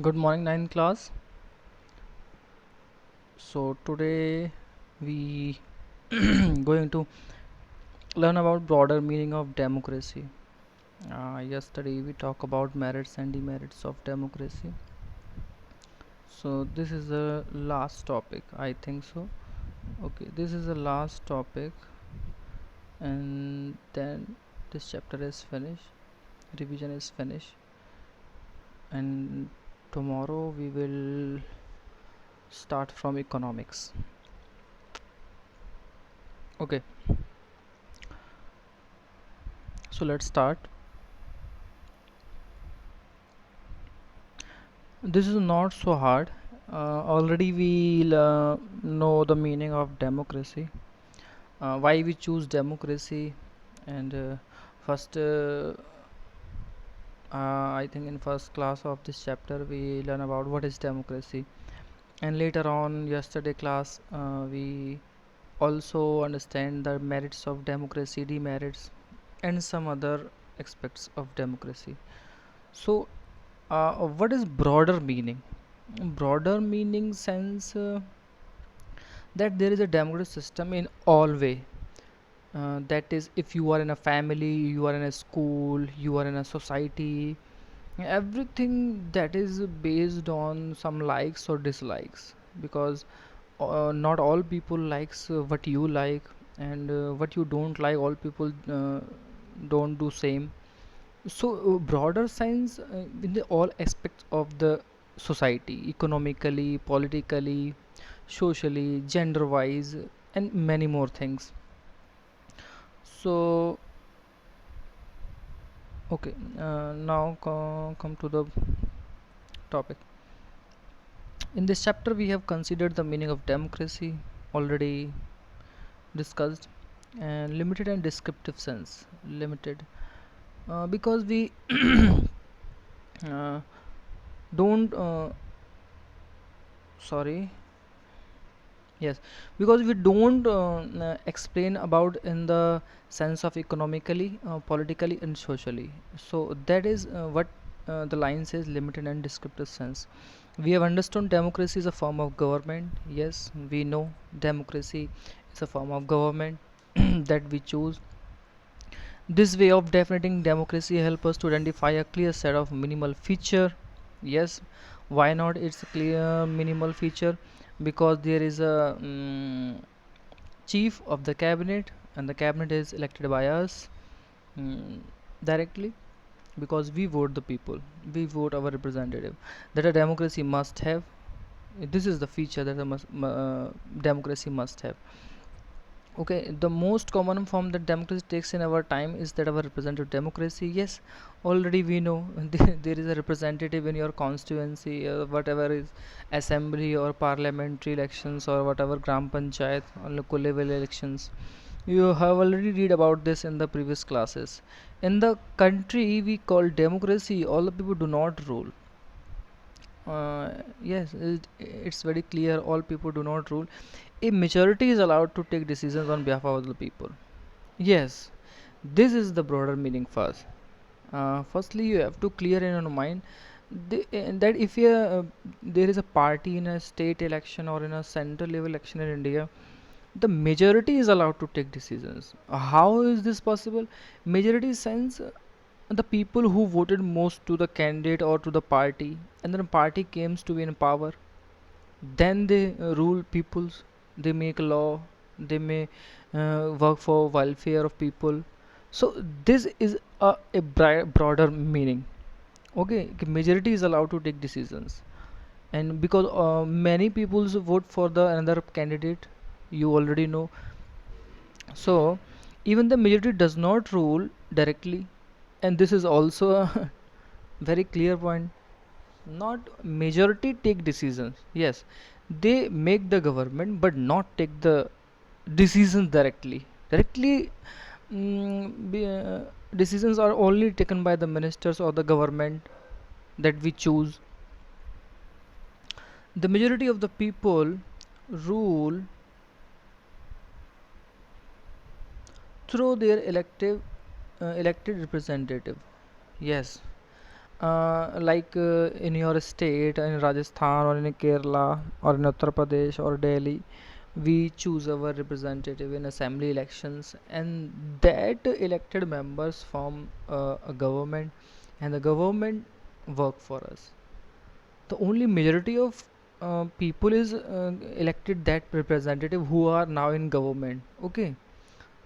Good morning, ninth class. So today we going to learn about broader meaning of democracy. Yesterday we talked about merits and demerits of democracy. So this is the last topic, I think so. Okay, this is the last topic, and then this chapter is finished. Revision is finished, and tomorrow we will start from economics. Okay, so let's start. This is not so hard. Already we know the meaning of democracy. Why we choose democracy, and first, I think in first class of this chapter we learn about what is democracy, and later on yesterday class we also understand the merits of democracy, demerits, and some other aspects of democracy. So, what is broader meaning? Broader meaning sense that there is a democratic system in all way. That is, if you are in a family, you are in a school, you are in a society, everything that is based on some likes or dislikes, because not all people likes what you like, and what you don't like all people don't do same. So broader sense in the all aspects of the society, economically, politically, socially, gender wise, and many more things. So okay, now come to the topic. In this chapter we have considered the meaning of democracy, already discussed, and limited and descriptive sense. Limited because we uh, don't sorry, yes, because we don't explain about in the sense of economically, politically, and socially. So that is what the line says: limited and descriptive sense. We have understood democracy is a form of government. Yes, we know democracy is a form of government that we choose. This way of defining democracy help us to identify a clear set of minimal feature. Yes, why not? It's a clear minimal feature because there is a chief of the cabinet, and the cabinet is elected by us mm, directly, because we vote the people, we vote our representative. That a democracy must have. This is the feature that democracy must have. Okay, the most common form that democracy takes in our time is that of a representative democracy. Yes, already we know there is a representative in your constituency, whatever is assembly or parliamentary elections or whatever gram panchayat or local level elections. You have already read about this in the previous classes. In the country we call democracy, all the people do not rule. Yes, it's very clear. All people do not rule. A majority is allowed to take decisions on behalf of the people. Yes, this is the broader meaning first. Firstly, you have to clear in your mind that if there is a party in a state election or in a central level election in India, the majority is allowed to take decisions. How is this possible? Majority sense the people who voted most to the candidate or to the party, and then the party comes to be in power, then they rule peoples, they make law, they may work for welfare of people. So this is a broader meaning. Okay, majority is allowed to take decisions, and because many people vote for the another candidate, you already know. So even the majority does not rule directly, and this is also a very clear point. Not majority take decisions. Yes, they make the government, but not take the decisions directly. Decisions are only taken by the ministers or the government that we choose. The majority of the people rule through their elected representative. Yes, In your state, in Rajasthan or in Kerala or in Uttar Pradesh or Delhi, we choose our representative in assembly elections, and that elected members form a government, and the government work for us. The only majority of people is elected that representative who are now in government. Okay,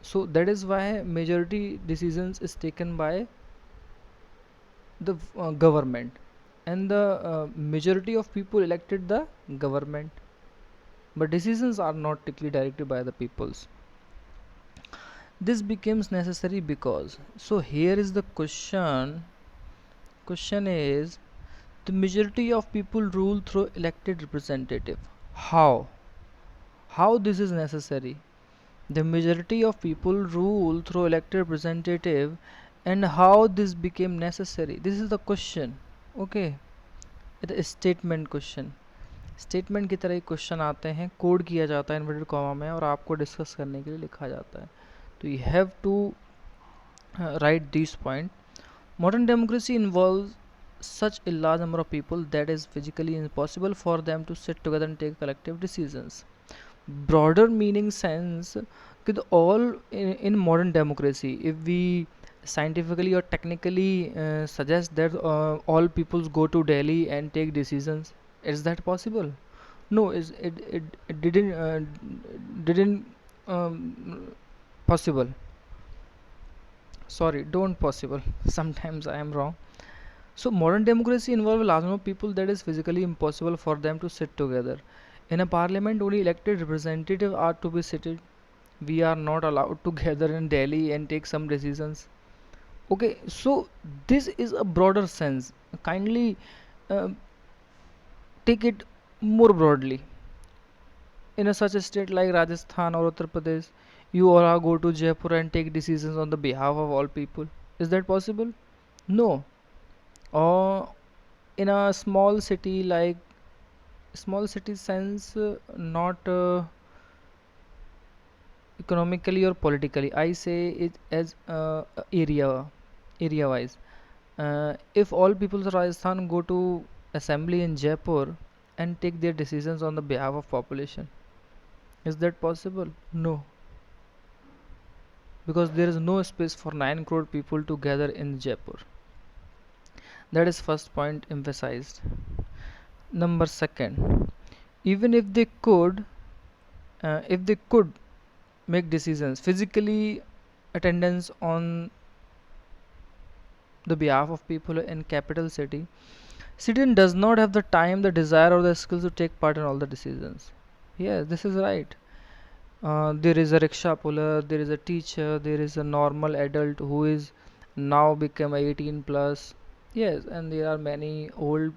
so that is why majority decisions is taken by the government, and the majority of people elected the government, but decisions are not strictly directed by the peoples. This becomes necessary because, so here is the question is, the majority of people rule through elected representative. How this is necessary? The majority of people rule through elected representative, and how this became necessary, this is the question. Okay, statement question, statement की तरह ही question आते हैं, code किया जाता है inverted comma में और आपको डिस्कस करने के लिए लिखा जाता है. तो you have to write this point. Modern democracy involves such a large number of people that is physically impossible for them to sit together and take collective decisions. Broader meaning sense, with all in modern democracy, if we scientifically or technically suggest that all peoples go to Delhi and take decisions, is that possible? No, it didn't possible. Sorry, don't possible. Sometimes I am wrong. So modern democracy involves a large number of people that is physically impossible for them to sit together. In a parliament, only elected representatives are to be seated. We are not allowed to gather in Delhi and take some decisions. Okay, so this is a broader sense. Kindly uh, take it more broadly. In a such a state like Rajasthan or Uttar Pradesh, you all go to Jaipur and take decisions on the behalf of all people. Is that possible? No. Or in a small city like small city sense, not economically or politically, I say it as area wise. If all people of Rajasthan go to assembly in Jaipur and take their decisions on the behalf of population, is that possible? No, because there is no space for 9 crore people to gather in Jaipur. That is first point emphasized. Number second, even if they could make decisions physically, attendance on the behalf of people in capital citizen does not have the time, the desire or the skills to take part in all the decisions. Yes, this is right. There is a rickshaw puller, there is a teacher, there is a normal adult who is now become 18 plus. Yes, and there are many old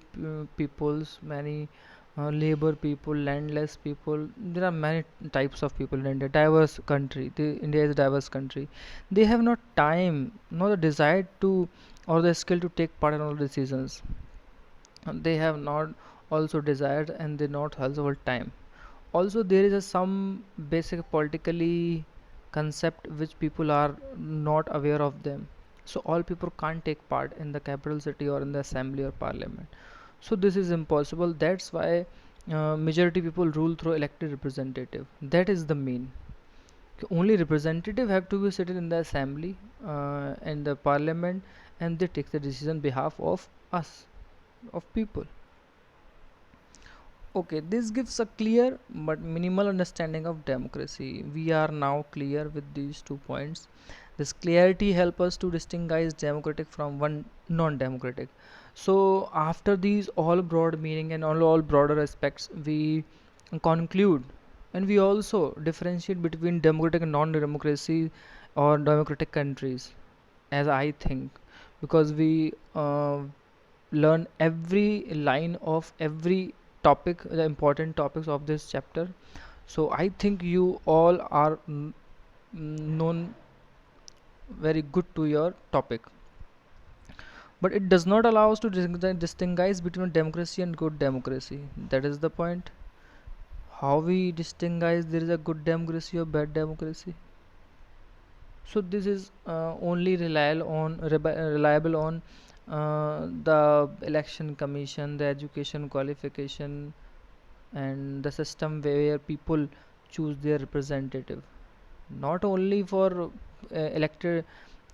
peoples, many labor people, landless people. There are many types of people in India. Diverse country. India is a diverse country. They have not time, nor the desire to, or the skill to take part in all decisions. And they have not also desired, and they not also time. Also there is a some basic politically concept which people are not aware of them, so all people can't take part in the capital city or in the assembly or parliament. So this is impossible. That's why majority people rule through elected representative. That is the main. Only representative have to be seated in the assembly and the parliament, and they take the decision behalf of us, of people. Okay, this gives a clear but minimal understanding of democracy. We are now clear with these 2 points. This clarity help us to distinguish democratic from one non-democratic. So after these all broad meaning and all broader aspects, we conclude, and we also differentiate between democratic and non-democracy or democratic countries, as I think, because we learn every line of every topic, the important topics of this chapter. So I think you all are known very good to your topic, but it does not allow us to distinguish between democracy and good democracy. That is the point. How we distinguish there is a good democracy or bad democracy? So this is only reliable on The election commission, the education qualification, and the system where people choose their representative, not only for elected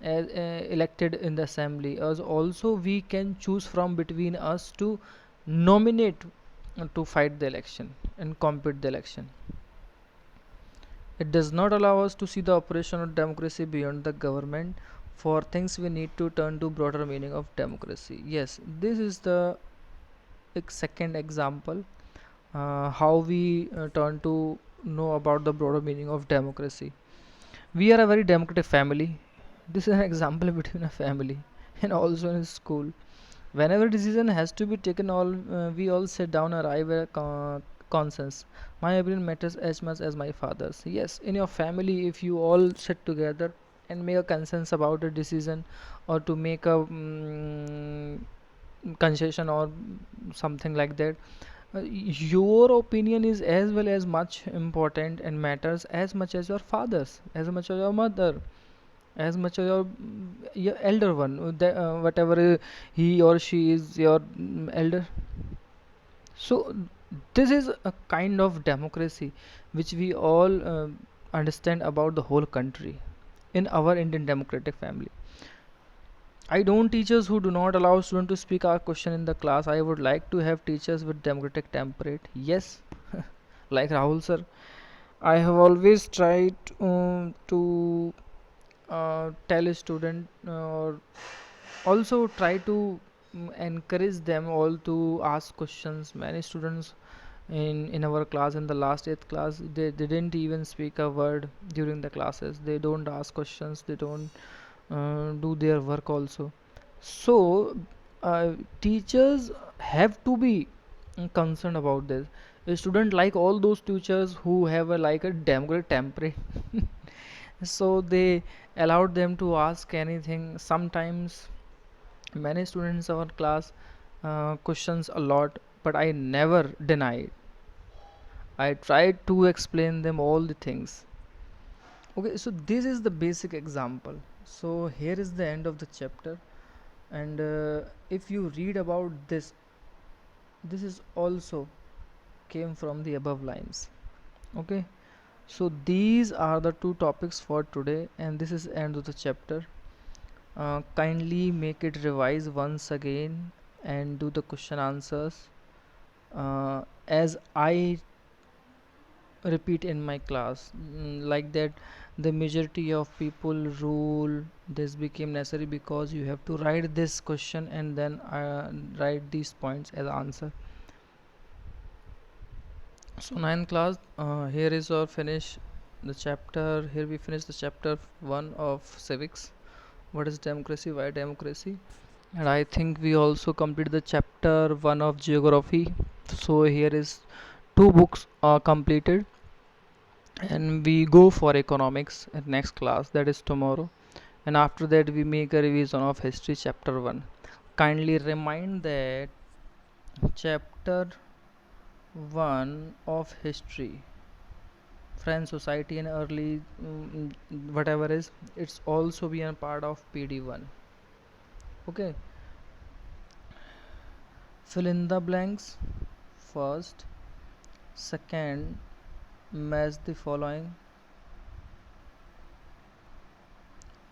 in the assembly, as also we can choose from between us to nominate to fight the election and compete the election. It does not allow us to see the operation of democracy beyond the government. For things we need to turn to broader meaning of democracy. Yes, this is the second example, how we turn to know about the broader meaning of democracy. We are a very democratic family. This is an example between a family and also in school. Whenever decision has to be taken, all we all sit down and arrive at a consensus. My opinion matters as much as my father's. Yes, in your family, if you all sit together and make a consensus about a decision, or to make a concession or something like that, your opinion is as well as much important and matters as much as your father's, as much as your mother, as much as your elder one, whatever he or she is your elder. So this is a kind of democracy which we all understand about the whole country in our Indian democratic family. I don't teachers who do not allow students to speak our question in the class. I would like to have teachers with democratic temperate. Yes, like Rahul sir. I have always tried to tell a student, or also try to encourage them all to ask questions. Many students in our class, in the last eighth class, they didn't even speak a word during the classes. They don't ask questions, they don't do their work also. So teachers have to be concerned about this. A student like all those teachers who have a like a democratic temperament, so they allowed them to ask anything. Sometimes many students in our class questions a lot, but I never denied. I tried to explain them all the things. Okay, so this is the basic example. So here is the end of the chapter, and if you read about this, this is also came from the above lines. Okay, so these are the two topics for today, and this is end of the chapter. Kindly make it revise once again and do the question answers as I repeat in my class, like that the majority of people rule this became necessary because you have to write this question and then write these points as answer. So ninth class, here is our finish the chapter. Here we finish the chapter 1 of civics. What is democracy, why democracy? And I think we also complete the chapter 1 of geography. So here is two books are completed, and we go for economics at next class, that is tomorrow. And after that we make a revision of history chapter 1. Kindly remind that chapter 1 of history, French society and early whatever is, it's also be a part of PD1. Okay, fill in the blanks. First, second, match the following.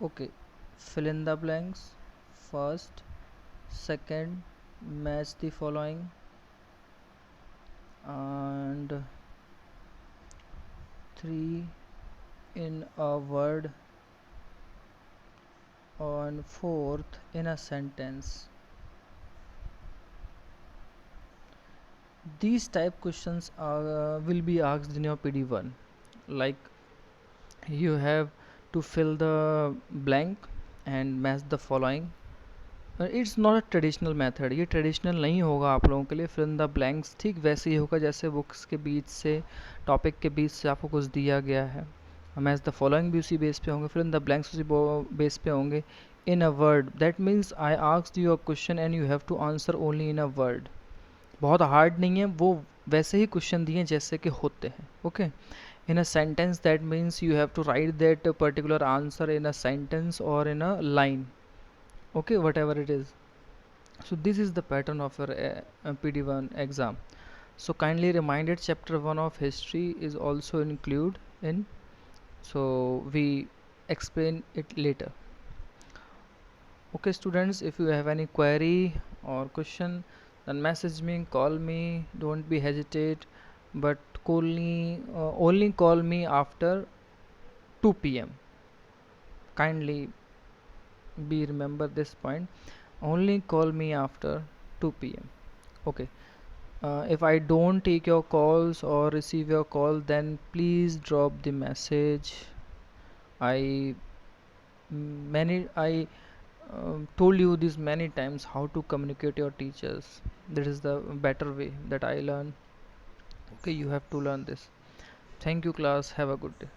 Okay, fill in the blanks. First, second, match the following, and three, in a word, and fourth, in a sentence. These type questions will be asked in your PD1. Like, you have to fill the blank and match the following. It's not a traditional method, ये traditional नहीं होगा आप लोगों के लिए. Fill in the blanks ठीक वैसे ही होगा जैसे बुक्स के बीच से, टॉपिक के बीच से आपको कुछ दिया गया है. मैच द फॉलोइंग भी उसी बेस पे होंगे, फिर इन द ब्लैंक्स उसी बेस पे होंगे. In a word, that means I asked you a question and you have to answer only in a word. बहुत हार्ड नहीं है वो, वैसे ही क्वेश्चन दिए जैसे कि होते हैं. Okay, in a sentence, that means you have to write that particular answer in a sentence or in a line. Okay, whatever it is. So this is the pattern of your PD1 exam. So kindly reminded chapter 1 of history is also included in, so we explain it later. Okay students, if you have any query or question, then message me, call me, don't be hesitate, but only call me after 2 p.m. Kindly be remember this point, only call me after 2 p.m. Okay. If I don't take your calls or receive your call, then please drop the message. I many I told you this many times, how to communicate your teachers. That is the better way that I learn. Okay, you have to learn this. Thank you class, have a good day.